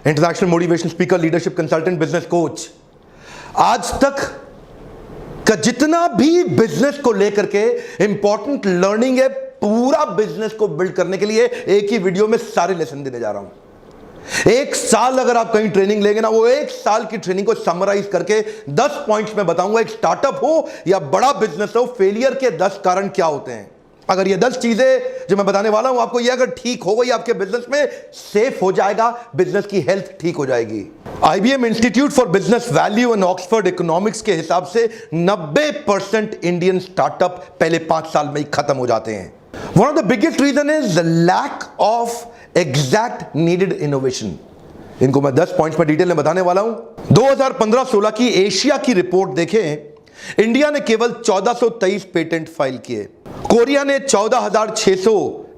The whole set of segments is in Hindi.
International motivation speaker, leadership consultant, business coach. आज तक का जितना भी बिजनेस को लेकर के इंपॉर्टेंट लर्निंग है, पूरा बिजनेस को बिल्ड करने के लिए एक ही वीडियो में सारे लेसन देने जा रहा हूं। एक साल अगर आप कहीं ट्रेनिंग लेंगे ना, वो एक साल की ट्रेनिंग को समराइज करके 10 पॉइंट्स में बताऊंगा। एक स्टार्टअप हो या बड़ा बिजनेस हो, फेलियर के 10 कारण क्या होते हैं। अगर ये 10 चीजें जो मैं बताने वाला हूं आपको, ये अगर ठीक हो गई, आपके बिजनेस में सेफ हो जाएगा, बिजनेस की हेल्थ ठीक हो जाएगी। IBM institute for business value and Oxford economics के हिसाब से 90% इंडियन स्टार्टअप पहले 5 साल में ही खत्म हो जाते हैं। One of the biggest reason is the lack of exact needed innovation. इनको मैं 10 पॉइंट्स में डिटेल में बताने वाला हूं। 2015-16 की एशिया की रिपोर्ट देखें, इंडिया ने केवल 1423 पेटेंट फाइल किए, कोरिया ने 14,600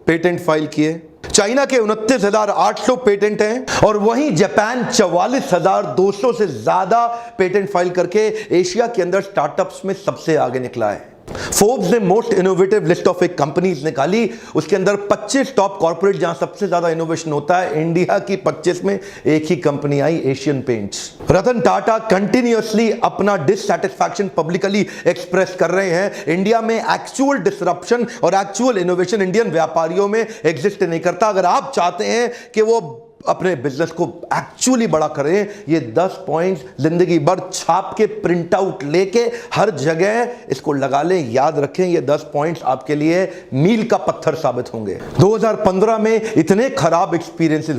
पेटेंट फाइल किए, चाइना के 29,800 पेटेंट हैं, और वहीं जापान 44,200 से ज्यादा पेटेंट फाइल करके एशिया के अंदर स्टार्टअप्स में सबसे आगे निकला है। फोर्ब्स ने मोस्ट इनोवेटिव लिस्ट ऑफ एक कंपनीज निकाली, उसके अंदर 25 टॉप कॉर्पोरेट जहां सबसे ज्यादा इनोवेशन होता है, इंडिया की 25 में एक ही कंपनी आई, Asian paints. Ratan Tata continuously अपना डिससैटिस्फैक्शन पब्लिकली एक्सप्रेस कर रहे हैं। इंडिया में एक्चुअल डिसरप्शन और एक्चुअल इनोवेशन इंडियन व्यापारियों में एग्जिस्ट नहीं करता। अगर आप चाहते हैं कि वो अपने बिजनेस को एक्चुअली बड़ा करें, ये 10 पॉइंट्स जिंदगी भर छाप के प्रिंट आउट लेके हर जगह इसको लगा लें, याद रखें। ये 10 पॉइंट्स आपके लिए मील का पत्थर साबित होंगे। 2015 में इतने खराब एक्सपीरियंसेस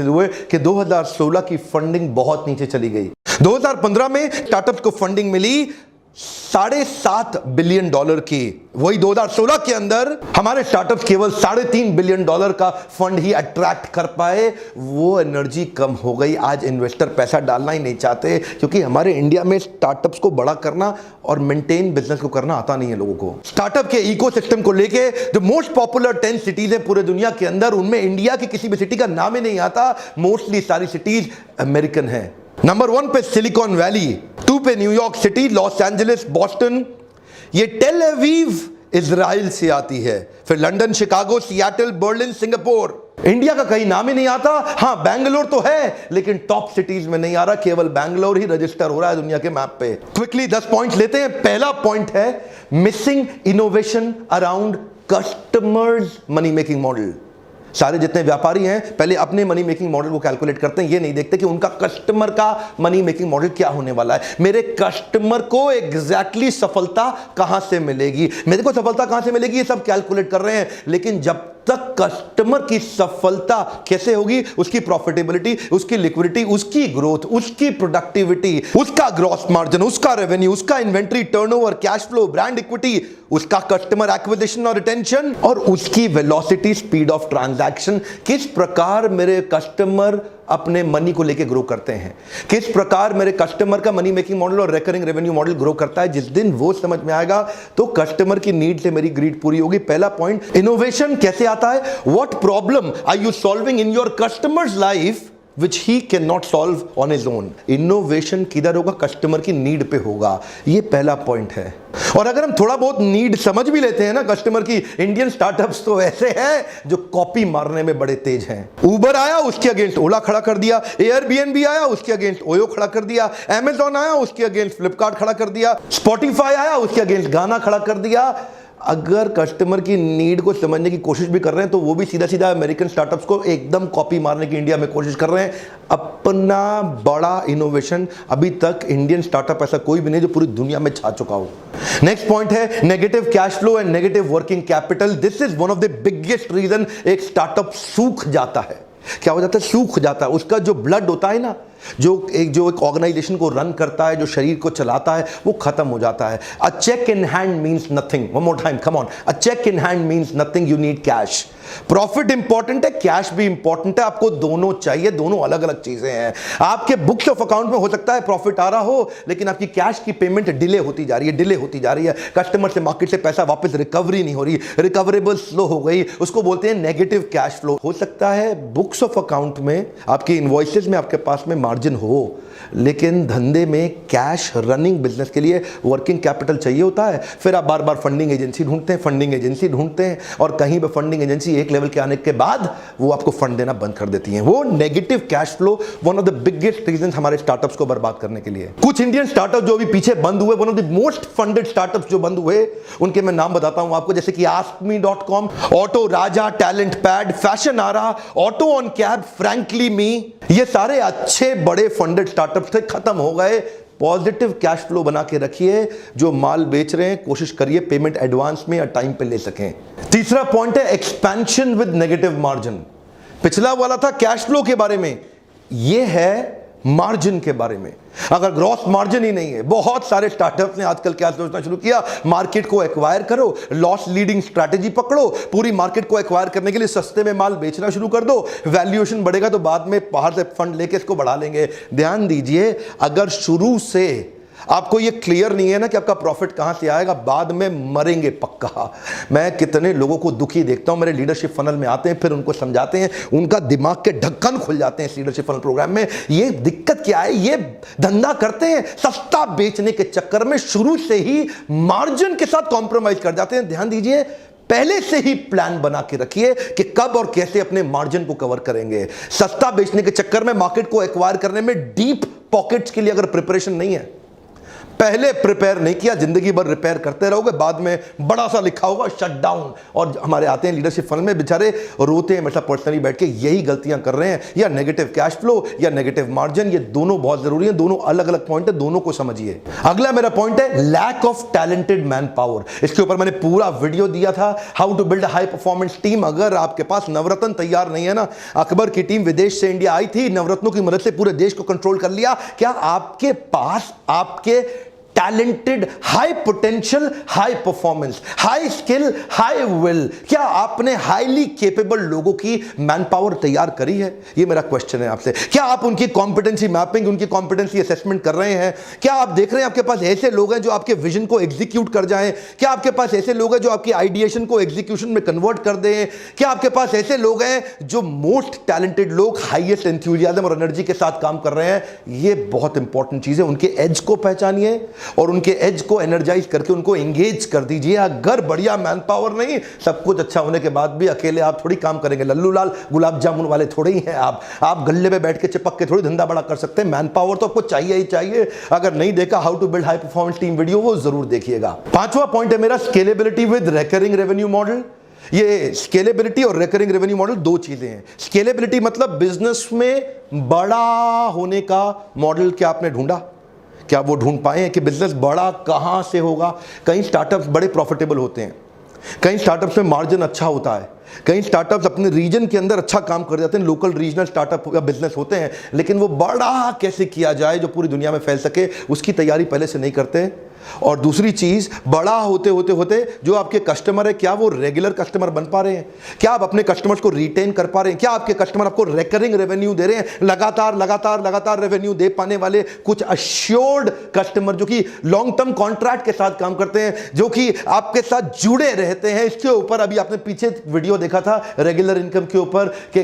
हुए कि 2016 की फंडिंग बहुत नीचे चली गई। 2015 में स्टार्टअप्स को फंडिंग मिली $7.5 बिलियन की। वही 2016 के अंदर हमारे स्टार्टअप केवल $3.5 बिलियन का फंड ही अट्रैक्ट कर पाए। वो एनर्जी कम हो गई। आज इन्वेस्टर पैसा डालना ही नहीं चाहते, क्योंकि हमारे इंडिया में स्टार्टअप्स को बड़ा करना और मेंटेन बिजनेस को करना आता नहीं है लोगों को। स्टार्टअप के इकोसिस्टम को लेके जो मोस्ट पॉपुलर 10 सिटीज है पूरे दुनिया के अंदर, उनमें इंडिया की किसी भी सिटी का नाम ही नहीं आता। मोस्टली सारी सिटीज अमेरिकन है। नंबर 1 पे सिलिकॉन वैली, 2 पे New York city, Los Angeles, Boston, ये टेल अवीव इजराइल से आती है, फिर London, Chicago, Seattle, Berlin, Singapore. India का कहीं नाम ही नहीं आता। हां, बैंगलोर तो है, लेकिन टॉप सिटीज में नहीं आ रहा। केवल बैंगलोर ही रजिस्टर हो रहा है दुनिया के मैप पे। क्विकली 10 पॉइंट लेते हैं। पहला पॉइंट है missing innovation around customers money making model. सारे जितने व्यापारी हैं पहले अपने मनी मेकिंग मॉडल को कैलकुलेट करते हैं, ये नहीं देखते कि उनका कस्टमर का मनी मेकिंग मॉडल क्या होने वाला है। मेरे कस्टमर को एग्जैक्टली सफलता कहां से मिलेगी, मेरे को सफलता कहां से मिलेगी, ये सब कैलकुलेट कर रहे हैं। लेकिन जब तक कस्टमर की सफलता कैसे होगी, उसकी प्रॉफिटेबिलिटी, उसकी लिक्विडिटी, उसकी ग्रोथ, उसकी प्रोडक्टिविटी, उसका ग्रॉस मार्जिन, उसका रेवेन्यू, उसका inventory turnover, cash flow, brand equity, उसका कस्टमर एक्विजिशन और रिटेंशन, और उसकी वेलोसिटी, स्पीड ऑफ ट्रांजैक्शन, किस प्रकार मेरे कस्टमर अपने मनी को लेके ग्रो करते हैं, किस प्रकार मेरे कस्टमर का मनी मेकिंग मॉडल और रिकरिंग रेवेन्यू मॉडल ग्रो करता है। जिस दिन वो समझ में आएगा तो कस्टमर की नीड से मेरी ग्रीड पूरी होगी। पहला पॉइंट, इनोवेशन कैसे आता है, what problem are you solving in your customers life which he cannot solve on his own। Innovation किधर होगा, कस्टमर की नीड पे होगा। ये पहला पॉइंट है। और अगर हम थोड़ा बहुत नीड समझ भी लेते हैं ना कस्टमर की, इंडियन स्टार्टअप्स तो ऐसे हैं जो कॉपी मारने में बड़े तेज हैं। उबर आया, उसके अगेंस्ट ओला खड़ा कर दिया। एयरबीएनबी आया, उसके अगेंस्ट ओयो खड़ा कर दिया। अमेजॉन आया, उसके अगेंस्ट फ्लिपकार्ट खड़ा कर दिया। स्पॉटिफाई आया, उसके अगेंस्ट गाना खड़ा कर दिया। अगर कस्टमर की नीड को समझने की कोशिश भी कर रहे हैं तो वो भी सीधा सीधा अमेरिकन स्टार्टअप्स को एकदम कॉपी मारने की इंडिया में कोशिश कर रहे हैं। अपना बड़ा इनोवेशन अभी तक इंडियन स्टार्टअप ऐसा कोई भी नहीं जो पूरी दुनिया में छा चुका हो। नेक्स्ट पॉइंट है negative cash flow and negative working capital. This is one of the biggest reason एक स्टार्टअप सूख जाता है। क्या हो जाता है, सूख जाता है। उसका जो ब्लड होता है ना, जो एक ऑर्गेनाइजेशन को रन करता है, जो शरीर को चलाता है, वो खत्म हो जाता है। A cheque in hand means nothing. One more time, come on. A cheque in hand means nothing, you need cash. Profit important है, कैश भी इंपॉर्टेंट है। आपको दोनों चाहिए, दोनों अलग अलग चीजें हैं। आपके बुक्स ऑफ अकाउंट में हो सकता है प्रॉफिट आ रहा हो, लेकिन आपकी कैश की पेमेंट डिले होती जा रही है, कस्टमर से, मार्केट से पैसा वापस रिकवरी नहीं हो रही, रिकवरेबल स्लो हो गई, उसको बोलते हैं नेगेटिव कैश फ्लो। हो सकता है बुक्स ऑफ अकाउंट में, आपकी इनवॉइसेस में आपके पास में मार्जिन हो, लेकिन धंधे में कैश रनिंग बिजनेस के लिए वर्किंग कैपिटल चाहिए होता है। फिर आप बार बार फंडिंग एजेंसी ढूंढते हैं और कहीं पे फंडिंग एजेंसी एक लेवल के आने के बाद वो आपको फंड देना बंद कर देती हैं। वो negative cash flow one of the biggest reason हमारे स्टार्टअप्स को बर्बाद करने के लिए। कुछ इंडियन स्टार्टअप जो अभी पीछे बंद हुए, one of the most funded startups जो बंद हुए, उनके मैं नाम बताता हूं आपको, जैसे कि askme.com, Auto Raja, Talent Pad, Fashionara, Auto on Cab, Frankly Me, ये सारे अच्छे बड़े फंडेड स्टार्टअप्स थे, खत्म हो गए। पॉजिटिव कैश फ्लो बना के रखिए। जो माल बेच रहे हैं कोशिश करिए पेमेंट एडवांस में या टाइम पे ले सकें। तीसरा पॉइंट है एक्सपेंशन विद नेगेटिव मार्जिन। पिछला वाला था कैश फ्लो के बारे में, यह है मार्जिन के बारे में। अगर ग्रॉस मार्जिन ही नहीं है, बहुत सारे स्टार्टअप्स ने आजकल क्या सोचना शुरू किया, मार्केट को एक्वायर करो, लॉस लीडिंग स्ट्रैटेजी पकड़ो, पूरी मार्केट को एक्वायर करने के लिए सस्ते में माल बेचना शुरू कर दो, वैल्यूएशन बढ़ेगा तो बाद में बाहर से फंड लेके इसको बढ़ा लेंगे। ध्यान दीजिए, अगर शुरू से आपको ये क्लियर नहीं है ना कि आपका प्रॉफिट कहां से आएगा, बाद में मरेंगे पक्का। मैं कितने लोगों को दुखी देखता हूं, मेरे लीडरशिप फनल में आते हैं, फिर उनको समझाते हैं, उनका दिमाग के ढक्कन खुल जाते हैं इस लीडरशिप फनल प्रोग्राम में। ये दिक्कत क्या है, ये धंधा करते हैं सस्ता बेचने के चक्कर में, शुरू से ही मार्जिन के साथ कॉम्प्रोमाइज कर जाते हैं। ध्यान दीजिए, पहले से ही प्लान बना के रखिए कि कब और कैसे अपने मार्जिन को कवर करेंगे। सस्ता बेचने के चक्कर में मार्केट को एक्वायर करने में डीप पॉकेट्स के लिए अगर प्रिपरेशन नहीं है, पहले प्रिपेयर नहीं किया, जिंदगी भर रिपेयर करते रहोगे, बाद में बड़ा सा लिखा होगा शट डाउन। और हमारे आते हैं लीडरशिप फंड में, बेचारे रोते हैं हमेशा पर्सनली बैठ के, यही गलतियां कर रहे हैं। या नेगेटिव कैश फ्लो या नेगेटिव मार्जिन, ये दोनों बहुत जरूरी है, दोनों अलग अलग पॉइंट है, दोनों को समझिए। अगला मेरा पॉइंट है lack of talented man power. इसके ऊपर मैंने पूरा वीडियो दिया था, how to build high performance team. अगर आपके पास नवरत्न तैयार नहीं है ना, अकबर की टीम विदेश से इंडिया आई थी, नवरत्नों की मदद से पूरे देश को कंट्रोल कर लिया। क्या आपके पास आपके talented, high potential, high performance, high skill, high will, क्या आपने हाईली केपेबल लोगों की मैन पावर तैयार करी है? ये मेरा क्वेश्चन है आपसे। क्या आप उनकी कॉम्पिटेंसी मैपिंग, उनकी कॉम्पिटेंसी असेसमेंट कर रहे हैं? क्या आप देख रहे हैं आपके पास ऐसे लोग हैं जो आपके विजन को एग्जीक्यूट कर जाएं? क्या आपके पास ऐसे लोग हैं जो आपकी आइडिएशन को एग्जीक्यूशन में कन्वर्ट कर दें? क्या आपके पास ऐसे लोग हैं जो मोस्ट टैलेंटेड लोग हाईएस्ट एंथुसियाज्म और एनर्जी के साथ काम कर रहे हैं? ये बहुत इंपॉर्टेंट चीज है। उनके एज को पहचानिए और उनके एज को एनर्जाइज करके उनको एंगेज कर दीजिए। अगर बढ़िया मैन पावर नहीं, सब कुछ अच्छा होने के बाद भी अकेले आप थोड़ी काम करेंगे, लल्लू लाल गुलाब जामुन वाले थोड़े ही हैं आप गल्ले में बैठ के चिपक के थोड़ी धंधा बड़ा कर सकते हैं। मैन पावर तो आपको चाहिए ही चाहिए। अगर नहीं देखा how to build high performance team video, वो जरूर देखिएगा। पांचवा पॉइंट है मेरा scalability with recurring revenue model. ये स्केलेबिलिटी और रिकरिंग रेवेन्यू मॉडल दो चीजें हैं। स्केलेबिलिटी मतलब बिजनेस में बड़ा होने का मॉडल क्या आपने ढूंढा, क्या वो ढूंढ पाए हैं कि बिजनेस बड़ा कहां से होगा? कई स्टार्टअप्स बड़े प्रॉफिटेबल होते हैं, कई स्टार्टअप्स में मार्जिन अच्छा होता है, कई स्टार्टअप्स अपने रीजन के अंदर अच्छा काम कर जाते हैं, लोकल रीजनल स्टार्टअप या बिजनेस होते हैं, लेकिन वो बड़ा कैसे किया जाए जो पूरी दुनिया में फैल सके, उसकी तैयारी पहले से नहीं करते। और दूसरी चीज, बड़ा होते होते होते जो आपके कस्टमर है, क्या वो रेगुलर कस्टमर बन पा रहे हैं? क्या आप अपने कस्टमर्स को रिटेन कर पा रहे हैं? क्या आपके कस्टमर आपको रिकरिंग रेवेन्यू दे रहे हैं? लगातार लगातार लगातार रेवेन्यू दे पाने वाले कुछ अश्योर्ड कस्टमर जो कि लॉन्ग टर्म कॉन्ट्रैक्ट के साथ काम करते हैं, जो कि आपके साथ जुड़े रहते हैं। इसके ऊपर अभी आपने पीछे वीडियो देखा था रेगुलर इनकम के ऊपर कि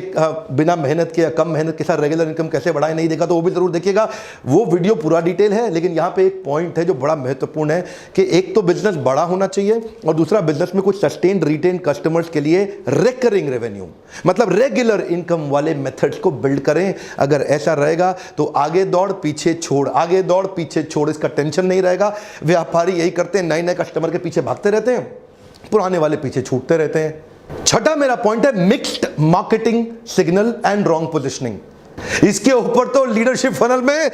बिना मेहनत के या कम मेहनत के साथ रेगुलर इनकम कैसे बढ़ाएं, नहीं देखा तो वो भी जरूर देखिएगा। वो वीडियो पूरा डिटेल है, लेकिन यहां पे एक पॉइंट है जो बड़ा महत्वपूर्ण है कि एक तो बिजनेस बड़ा होना चाहिए और दूसरा बिजनेस में कुछ सस्टेन्ड रिटेन कस्टमर्स के लिए रिकरिंग रेवेन्यू मतलब रेगुलर इनकम वाले मेथड्स को बिल्ड करें। अगर ऐसा रहेगा तो आगे दौड़ पीछे छोड़, आगे दौड़ पीछे छोड़, इसका टेंशन नहीं रहेगा। व्यापारी यही करते हैं, नए नए कस्टमर के पीछे भागते रहते हैं, पुराने वाले पीछे छूटते रहते हैं। छठा मेरा पॉइंट है mixed marketing signal and wrong positioning. इसके ऊपर तो लीडरशिप फनल में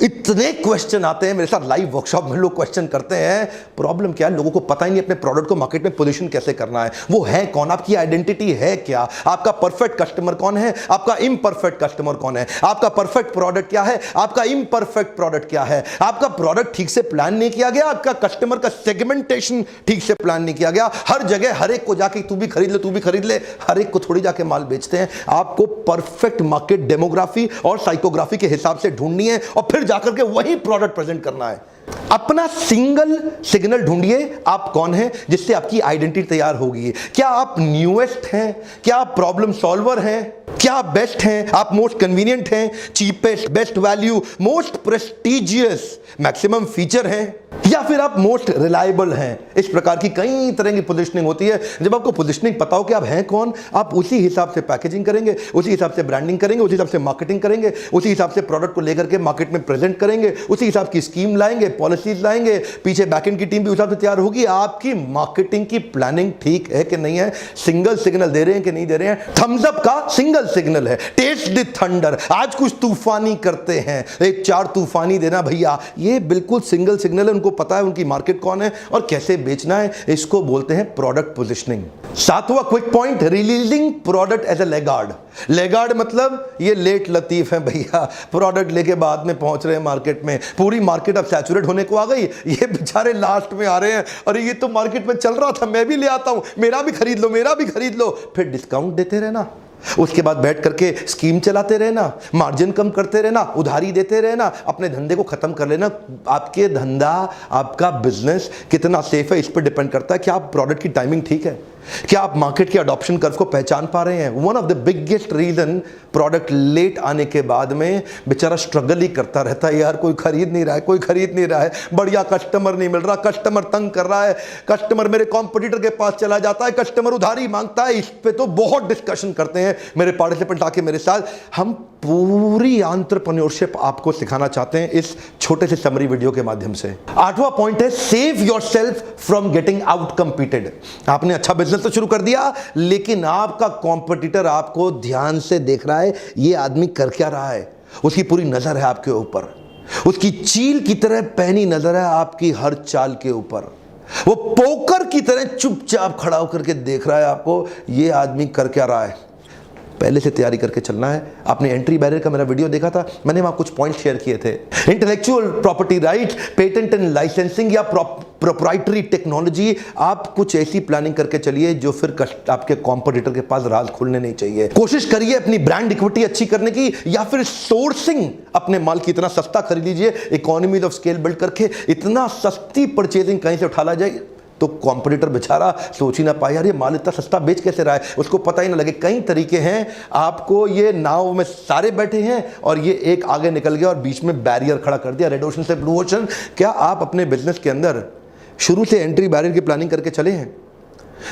इतने क्वेश्चन आते हैं, मेरे साथ लाइव वर्कशॉप में लोग क्वेश्चन करते हैं। प्रॉब्लम क्या है, लोगों को पता ही नहीं अपने प्रोडक्ट को मार्केट में पोजीशन कैसे करना है। वो है कौन, आपकी आइडेंटिटी है क्या, आपका परफेक्ट कस्टमर कौन है, आपका इम्परफेक्ट कस्टमर कौन है, आपका परफेक्ट प्रोडक्ट क्या है, आपका इम्परफेक्ट प्रोडक्ट क्या है। आपका प्रोडक्ट ठीक से प्लान नहीं किया गया, आपका कस्टमर का सेगमेंटेशन ठीक से प्लान नहीं किया गया। हर जगह हर एक को जाके तू भी खरीद ले, तू भी खरीद ले, हर एक को थोड़ी जाके माल बेचते हैं। आपको परफेक्ट मार्केट डेमोग्राफी और साइकोग्राफी के हिसाब से ढूंढनी है और फिर जाकर के वही प्रोडक्ट प्रेजेंट करना है। अपना सिंगल सिग्नल ढूंढिए, आप कौन हैं, जिससे आपकी आइडेंटिटी तैयार होगी। क्या आप न्यूएस्ट हैं, क्या आप प्रॉब्लम सॉल्वर हैं, क्या आप बेस्ट हैं, आप मोस्ट कन्वीनियंट हैं, cheapest, best value, most prestigious, maximum feature हैं, या फिर आप मोस्ट रिलायबल हैं। इस प्रकार की कई तरह की पोजीशनिंग होती है। जब आपको पोजीशनिंग पता हो कि आप हैं कौन, आप उसी हिसाब से पैकेजिंग करेंगे, उसी हिसाब से ब्रांडिंग करेंगे, उसी हिसाब से मार्केटिंग करेंगे, उसी हिसाब से प्रोडक्ट को लेकर के मार्केट में प्रेजेंट करेंगे, उसी हिसाब की स्कीम लाएंगे, पॉलिसीज लाएंगे, पीछे बैकएंड की टीम भी उस हिसाब से तैयार होगी। आपकी मार्केटिंग की प्लानिंग ठीक है कि नहीं है, सिंगल सिग्नल दे रहे हैं कि नहीं दे रहे हैं। थम्स अप का सिंगल सिग्नल है, टेस्ट द थंडर, आज कुछ तूफानी करते हैं, एक 4 तूफानी देना भैया, ये बिल्कुल सिंगल सिग्नल है। उनको पता है उनकी मार्केट कौन है और कैसे बेचना है। इसको बोलते हैं प्रोडक्ट पोजीशनिंग। 7वां quick point, releasing product as a laggard. Laggard मतलब ये लेट लतीफ है भैया, प्रोडक्ट लेके बाद में पहुंच रहे हैं मार्केट में, पूरी मार्केट अब सैचुरेट होने को आ गई, ये बेचारे लास्ट में आ रहे हैं, अरे ये तो मार्केट में चल रहा था, मैं भी ले आता हूं, मेरा भी खरीद लो, मेरा भी खरीद लो। फिर डिस्काउंट देते रहना, उसके बाद बैठ करके स्कीम चलाते रहना, मार्जिन कम करते रहना, उधारी देते रहना, अपने धंधे को खत्म कर लेना। आपके धंधा, आपका बिजनेस कितना सेफ है, इस पर डिपेंड करता है कि आप प्रोडक्ट की टाइमिंग ठीक है, क्या आप मार्केट के अडॉप्शन कर्व को पहचान पा रहे हैं। One of the biggest reason product late आने के बाद में बेचारा स्ट्रगल ही करता रहता है, यार कोई खरीद नहीं रहा है, कोई खरीद नहीं रहा है, बढ़िया कस्टमर नहीं मिल रहा, कस्टमर तंग कर रहा है, कस्टमर मेरे कॉम्पिटिटर के पास चला जाता है, कस्टमर उधारी मांगता है। इस पे तो बहुत डिस्कशन करते हैं मेरे पार्टिसिपेंट आके मेरे साथ। हम पूरी एंटरप्रेन्योरशिप आपको सिखाना चाहते हैं इस छोटे से समरी वीडियो के माध्यम से। 8वां पॉइंट है, save yourself from getting out competed. आपने अच्छा बिजनेस तो शुरू कर दिया, लेकिन आपका कॉम्पिटिटर आपको ध्यान से देख रहा है, ये आदमी कर क्या रहा है, उसकी पूरी नजर है आपके ऊपर, उसकी चील की तरह पैनी नजर है आपकी हर चाल के ऊपर, वो पोकर की तरह चुपचाप खड़ा होकर के देख रहा है आपको, ये आदमी कर क्या रहा है। पहले से तैयारी करके चलना है। आपने एंट्री बैरियर का मेरा वीडियो देखा था, मैंने वहां कुछ पॉइंट शेयर किए थे। Intellectual property right, patent and licensing या प्रोप्राइटरी टेक्नोलॉजी, आप कुछ ऐसी प्लानिंग करके चलिए जो फिर आपके कॉम्पिटिटर के पास राज खुलने नहीं चाहिए। कोशिश करिए अपनी ब्रांड इक्विटी अच्छी करने की, या फिर सोर्सिंग, अपने माल की इतना सस्ता खरीद लीजिए, इकोनॉमीज ऑफ स्केल बिल्ड करके इतना सस्ती परचेजिंग कहीं से उठा ला जाए तो कॉम्पिटिटर बेचारा सोच ही ना पाए, यार ये माल इतना सस्ता बेच कैसे रहा है, उसको पता ही ना लगे। कई तरीके हैं, आपको ये नाव में सारे बैठे हैं और ये एक आगे निकल गया और बीच में बैरियर खड़ा कर दिया, रेड ओशन से ब्लू ओशन। क्या आप अपने बिजनेस के अंदर शुरू से एंट्री बैरियर की प्लानिंग करके चले हैं?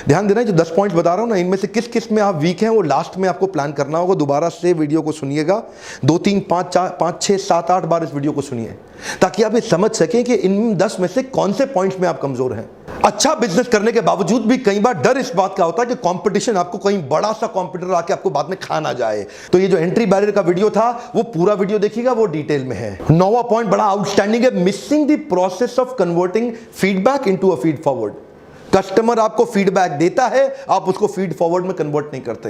ध्यान देना, जो 10 पॉइंट्स बता रहा हूं ना, इनमें से किस किस में आप वीक हैं वो लास्ट में आपको प्लान करना होगा। दोबारा से वीडियो को सुनिएगा, 2 3 5 4 5 6 7 8 बार इस वीडियो को सुनिए, ताकि आप ये समझ सकें कि इन 10 में से कौन से पॉइंट्स में आप कमजोर हैं। अच्छा बिजनेस करने के बावजूद भी कई बार डर इस बात का होता है कि कंपटीशन, आपको कहीं बड़ा सा कंपटीटर आके आपको बाद में खा ना जाए। तो ये जो एंट्री बैरियर का वीडियो था, वो पूरा वीडियो देखिएगा, वो डिटेल में है। 9वां पॉइंट बड़ा आउटस्टैंडिंग है, missing the process of converting feedback into a feed forward. Customer आपको फीडबैक देता है, आप उसको फीड फॉरवर्ड में कन्वर्ट नहीं करते।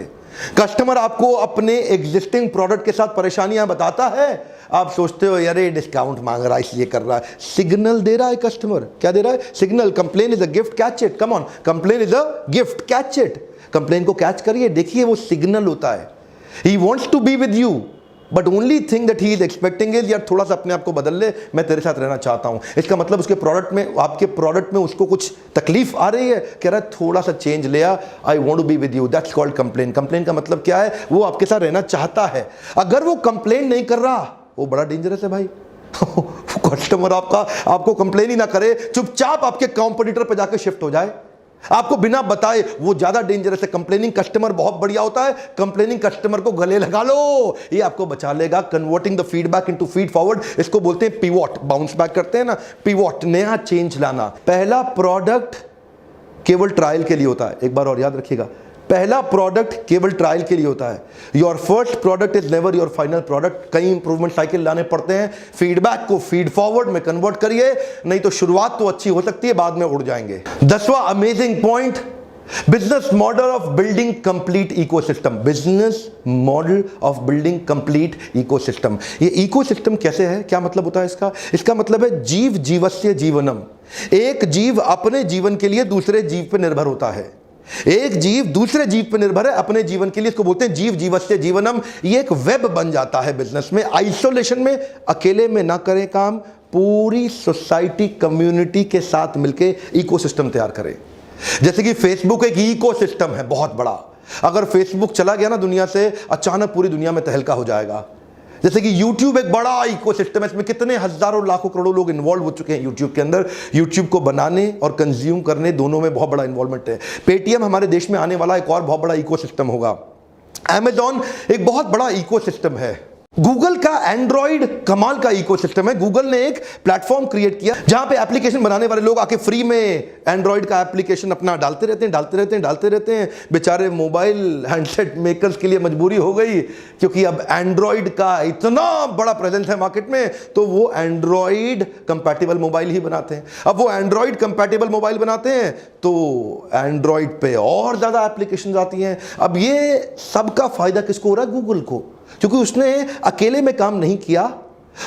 कस्टमर आपको अपने एग्जिस्टिंग प्रोडक्ट के साथ परेशानियां बताता है, आप सोचते हो यार ये डिस्काउंट मांग रहा है इसलिए कर रहा है। सिग्नल दे रहा है कस्टमर, क्या दे रहा है? Signal. Complain is a gift, catch it, come on, complain is a gift, catch it. Complain को कैच करिए, देखिए वो सिग्नल होता है। He wants to be with you, but only thing that he is expecting is, यार थोड़ा सा अपने आप को बदल ले, मैं तेरे साथ रहना चाहता हूं। इसका मतलब उसके प्रोडक्ट में, आपके प्रोडक्ट में उसको कुछ तकलीफ आ रही है, कह रहा है थोड़ा सा चेंज ले आ, I want to be with you, that's called complain. Complain का मतलब क्या है? वो आपके साथ रहना चाहता है। अगर वो कंप्लेन नहीं कर रहा, वो बड़ा डेंजरस है भाई। कस्टमर आपको कंप्लेन ही ना करे, चुपचाप आपके कॉम्पिटिटर पे जाकर शिफ्ट हो जाए, आपको बिना बताए, वो ज्यादा डेंजरस है। कंप्लेनिंग कस्टमर बहुत बढ़िया होता है, कंप्लेनिंग कस्टमर को गले लगा लो, ये आपको बचा लेगा। Converting the feedback into feed forward, इसको बोलते हैं पिवोट। बाउंस बैक करते हैं ना, पिवोट, नया चेंज लाना। पहला प्रोडक्ट केवल ट्रायल के लिए होता है, एक बार और याद रखिएगा, पहला प्रोडक्ट केवल ट्रायल के लिए होता है। Your first product is never your final product. कई इंप्रूवमेंट साइकिल लाने पड़ते हैं, फीडबैक को फीड फॉरवर्ड में कन्वर्ट करिए, नहीं तो शुरुआत तो अच्छी हो सकती है, बाद में उड़ जाएंगे। 10वां amazing point, business model of building complete ecosystem. Business model of building complete ecosystem. ये इकोसिस्टम कैसे है, क्या मतलब होता है इसका? इसका मतलब है जीव जीवस्य जीवनम। एक जीव अपने जीवन के लिए दूसरे जीव पर निर्भर होता है, एक जीव दूसरे जीव पर निर्भर है अपने जीवन के लिए, इसको बोलते हैं जीव जीवस्य जीवनम। ये एक वेब बन जाता है बिजनेस में। आइसोलेशन में, अकेले में ना करें काम, पूरी सोसाइटी कम्युनिटी के साथ मिलके इकोसिस्टम तैयार करें। जैसे कि फेसबुक एक इकोसिस्टम है बहुत बड़ा, अगर फेसबुक चला गया ना दुनिया से, अचानक पूरी दुनिया में तहलका हो जाएगा। जैसे कि YouTube एक बड़ा इकोसिस्टम है, इसमें कितने हजारों लाखों करोड़ों लोग इन्वॉल्व हो चुके हैं YouTube के अंदर। YouTube को बनाने और कंज्यूम करने दोनों में बहुत बड़ा इन्वॉल्वमेंट है। पेटीएम हमारे देश में आने वाला एक और बहुत बड़ा इकोसिस्टम होगा। Amazon एक बहुत बड़ा इकोसिस्टम है। गूगल का एंड्रॉइड कमाल का इकोसिस्टम है। गूगल ने एक प्लेटफॉर्म क्रिएट किया जहां पे एप्लीकेशन बनाने वाले लोग आके फ्री में एंड्रॉइड का एप्लीकेशन अपना डालते रहते हैं। बेचारे मोबाइल हैंडसेट मेकर्स के लिए मजबूरी हो गई, क्योंकि अब एंड्रॉइड का इतना बड़ा प्रेजेंस है मार्केट में, तो वो एंड्रॉइड कंपैटिबल मोबाइल ही बनाते हैं। अब वो एंड्रॉइड कंपैटिबल मोबाइल बनाते हैं तो एंड्रॉइड पे और ज्यादा एप्लीकेशन आती हैं। अब ये सबका फायदा किसको हो रहा है? गूगल को, क्योंकि उसने अकेले में काम नहीं किया,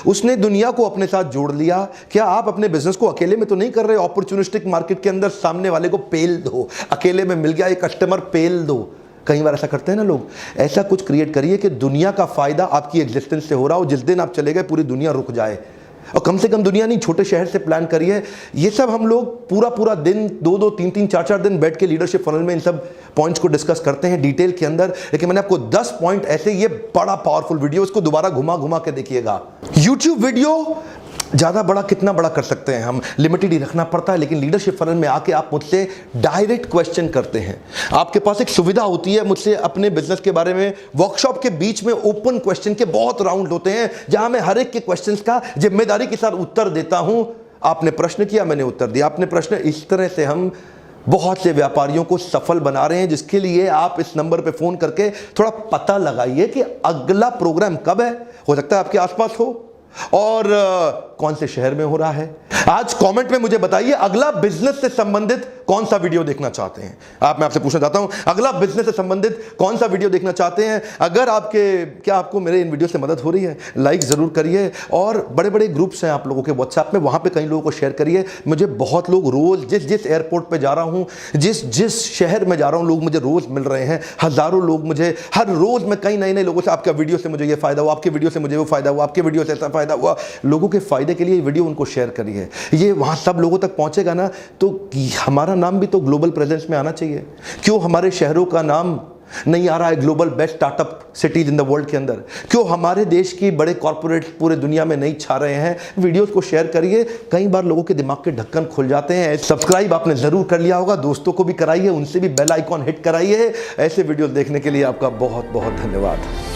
उसने दुनिया को अपने साथ जोड़ लिया। क्या आप अपने बिजनेस को अकेले में तो नहीं कर रहे? अपॉर्चुनिस्टिक मार्केट के अंदर सामने वाले को पेल दो, अकेले में मिल गया ये कस्टमर, पेल दो। कई बार ऐसा करते हैं ना लोग। ऐसा कुछ क्रिएट करिए कि दुनिया का फायदा आपकी एग्जिस्टेंस से हो रहा हो, जिस दिन आप चले गए पूरी दुनिया रुक जाए। और कम से कम दुनिया नहीं, छोटे शहर से प्लान करिए। ये सब हम लोग पूरा दिन 2-2, 3-3, 4-4 दिन बैठ के लीडरशिप फनल में इन सब पॉइंट्स को डिस्कस करते हैं डिटेल के अंदर। लेकिन मैंने आपको 10 पॉइंट ऐसे, ये बड़ा पावरफुल वीडियो, इसको दोबारा घुमा के देखिएगा। YouTube वीडियो ज़्यादा बड़ा कितना बड़ा कर सकते हैं हम, लिमिटेड ही रखना पड़ता है। लेकिन लीडरशिप फनल में आके आप मुझसे डायरेक्ट क्वेश्चन करते हैं। आपके पास एक सुविधा होती है मुझसे अपने बिजनेस के बारे में, वर्कशॉप के बीच में ओपन क्वेश्चन के बहुत राउंड होते हैं, जहां मैं हर एक के क्वेश्चंस का जिम्मेदारी के साथ उत्तर देता हूं। आपने प्रश्न किया, मैंने उत्तर दिया, आपने प्रश्न। इस तरह से हम बहुत से व्यापारियों को सफल बना रहे हैं, जिसके लिए आप इस नंबर पे फोन करके थोड़ा पता लगाइए कि अगला प्रोग्राम कब है। हो सकता है आपके आसपास हो और कौन से शहर में हो रहा है। आज कमेंट में मुझे बताइए अगला बिजनेस से संबंधित कौन सा वीडियो देखना चाहते हैं आप। मैं आपसे पूछना चाहता हूं, अगला बिजनेस से संबंधित कौन सा वीडियो देखना चाहते हैं। अगर क्या आपको मेरे इन वीडियो से मदद हो रही है, लाइक जरूर करिए। और बड़े बड़े ग्रुप्स हैं आप लोगों के व्हाट्सएप में, वहां पे कई लोगों को शेयर करिए। मुझे बहुत लोग रोज जिस एयरपोर्ट पे जा रहा हूं, जिस शहर में जा रहा हूं, लोग मुझे रोज मिल रहे हैं। हजारों लोग मुझे हर रोज, मैं कई नए लोगों से, आपका वीडियो से मुझे ये फायदा हुआ, आपके वीडियो से मुझे वो फायदा हुआ, आपके वीडियो से ऐसा फायदा हुआ। लोगों के फायदे के लिए वीडियो उनको शेयर करिए। ये वहां सब लोगों तक पहुंचेगा ना, तो हमारा नाम भी तो ग्लोबल प्रेजेंस में आना चाहिए। क्यों हमारे शहरों का नाम नहीं आ रहा है global best startup cities in the world के अंदर? क्यों हमारे देश की बड़े कॉर्पोरेट पूरे दुनिया में नहीं छा रहे हैं? वीडियोस को शेयर करिए। कई बार लोगों के दिमाग के ढक्कन खुल जाते हैं। सब्सक्राइब आपने जरूर कर लिया होगा, दोस्तों को भी कराइए, उनसे भी बेल आइकॉन हिट कराइए। ऐसे वीडियो देखने के लिए आपका बहुत बहुत धन्यवाद।